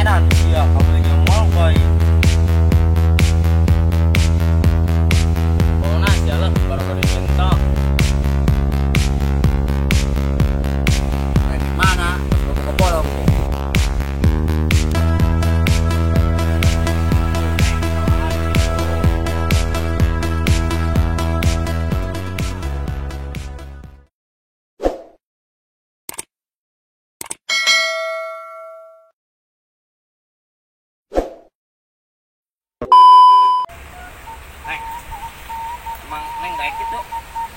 Edan sia kabelnya mau koy. Pokoknya sialah baru kali cinta. Di mana? Terus ke bolong. Emang neng daek itu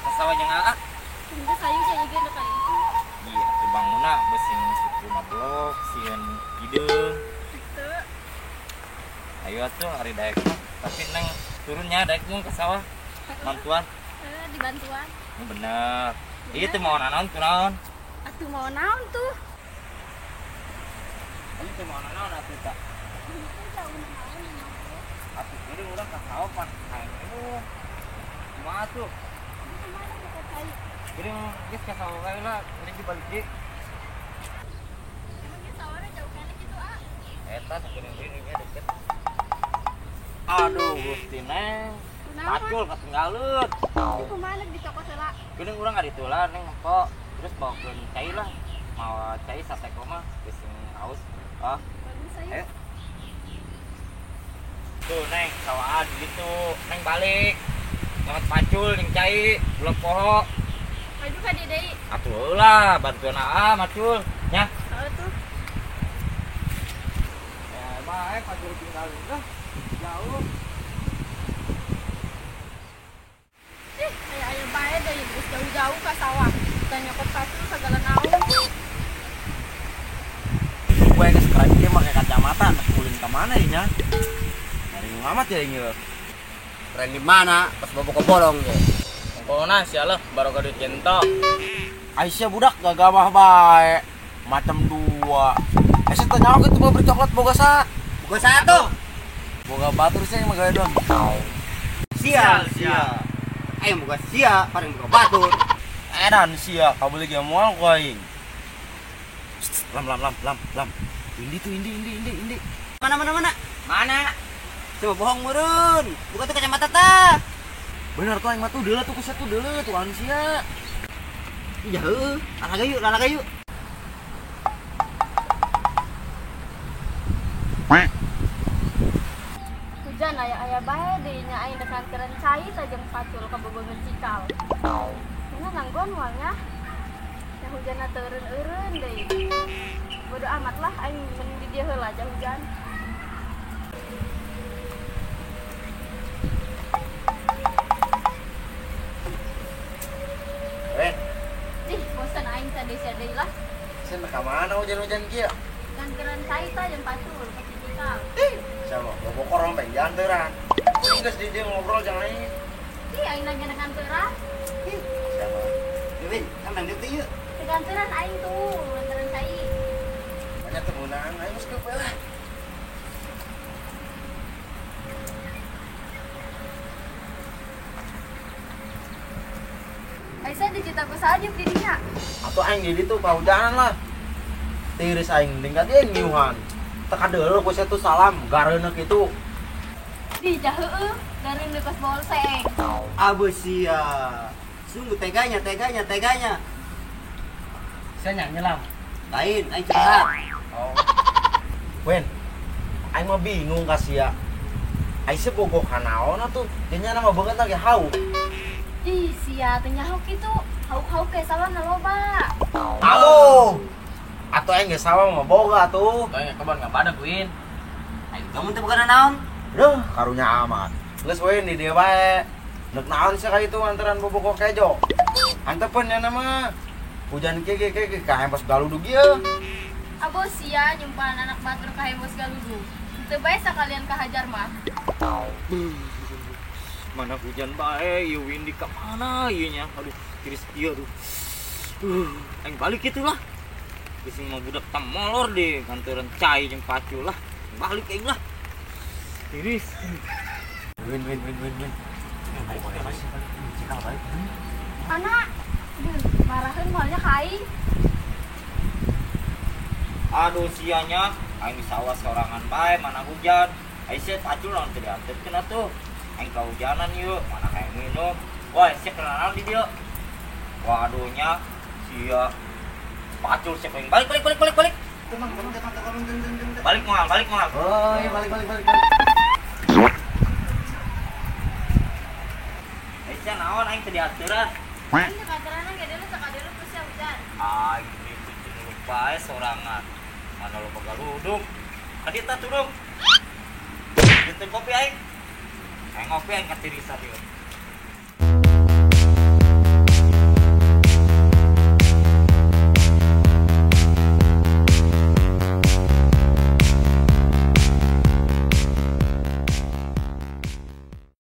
pesawat yang AA. Tunggu kayu jadi gede kayu. Iya, tuh bangunna besin rumah blok, sieun hideung. Itu. Ayo tuh hari daek mah. Tapi neng turunnya daek mun ke sawah. Mantuan. Dibantuan. Ini bener. Iya tuh mau naon kunaon. Atuh mau naon tuh? Ini tuh mau naon atuh tak. Atuh ini udah ke sawah pan kain itu. Kumaha tuh? Jadi geus ka sawah kae lah, ini dibalik deui. Emangnya sawahnya jauh kali gitu ah? Eta sagening-geningnya deket. Aduh, Gusti Neng. Pacul ketinggalan. Di kemana di toko sela? Geuning urang nggak ditular Neng empok. Terus bawakeun cai lah. Mau cai sate koma geus haus. Ah, Bagus ayo. ayo. Tuh Neng, sawah gitu. Neng balik. Nyamet pacul jeung cai, belum poho. Maju ka di deui. Atuh lah, bantuan AA macul nya. Heeh tuh. Ya, bae pacul tinggalin dah. Jauh. Aya bae deui geus jauh-jauh ka sawah. Tanya nyokot pacul segala naon. Gue geus keren dia pakai kacamata anak kulin ke mana ya nya? Dari ngamat ya ini. Keren di mana? Pas bobo ke bolong ya. Pokoknya sialah baru kali cinta. Aisyah budak gak gawah bae. Macam dua. Aisyah tanya aku itu mau beri coklat boga sa. Buka satu. Boga batur sih mah gaya dong. Sia. Ayo buka sia, paling buka batur. Edan sia kabel lagi mau koy. Lam. Indi. Mana? Mana? Coba bohong murun. Buka tuh kacamata ta. Bener tuh aing mah tuh deuleu tuh kuset tuh deuleu tuh sia. Iya heuh. Lalaga yuk. Hujan aya bae deui nya aing dekan keren cai tajam pacul ka bobogan cikal. Ini nanggon moalnya. Ya hujanna teu eureun deui. Bodo amat lah aing mending di dieu heula aja hujan. Ren, Ih, bosan aing tadi deui lah. sen ka mana hujan-hujan kieu? Kan keren cai tajam pacul ka cikal. Sama bobo korong penjan teuran. Geus di dieu ngobrol jangan ini. Ih, aing nanya dengan teuran. Sama. Win, amang dieu yuk. Teganteran aing tuh, lantaran cai. Banyak temunan, ayo mesti ke lah. Aisyah dicitaku saja dirinya. Atau aing di ditu pahujanan lah. Tiris aing tingkat dia ngiuhan. Tekan deuleu ku tuh salam gareuna kitu. Di jaheueuh dari lepas bolseng. Abu sia. Sungguh teganya. Saya nyanyi lam. Lain, aing curhat. Oh. Wen, aing mah bingung kasia. Aisyah bogoh kanaon atuh? Nya nama banget lagi hau. Ih, sia teh nyaho kitu. Hauk-hauk ke sawah loba. Hau. Atuh aing geus sawah mah boga atuh. Kayaknya kabar nggak pada Queen. Kamu teh bukan naon? Duh, karunya amat. Geus we di dieu bae. Neuk naon sih ka itu antaran bobogoh kejo. Antepun nya nama. Hujan ke ka hempos galudug ieu. Abo sia nyumpahan anak batur ka hembos galudu. Teu bae sakalian ka hajar mah. Mana hujan bae, ieu Windy ka mana ieu nya? Aduh, tiris ieu aduh. Aing balik kitu lah. Geus mah budak tamolor deh, kantoran cai jeung pacul lah. Balik aing lah. Tiris. Win. Anak, marahin moalnya ka aing. Aduh sianya, Aing di sawah sorangan bae mana hujan. Aing sih pacul lawan teu diantepkeun atuh. Aing kehujanan yuk, mana kayak minum. Wah, sih kenalan di dia. Waduhnya sia pacul sih balik. Balik mal. Oh, iya balik. Aing naon aing teu diaturan. Ini kantoran ge dulu sakadulu pasti hujan. Aing bikin lupa sorangan. Mana lo bagaludung. Kadita turun. Jenteu kopi aing. Aing ngopi aing katirisan ieu.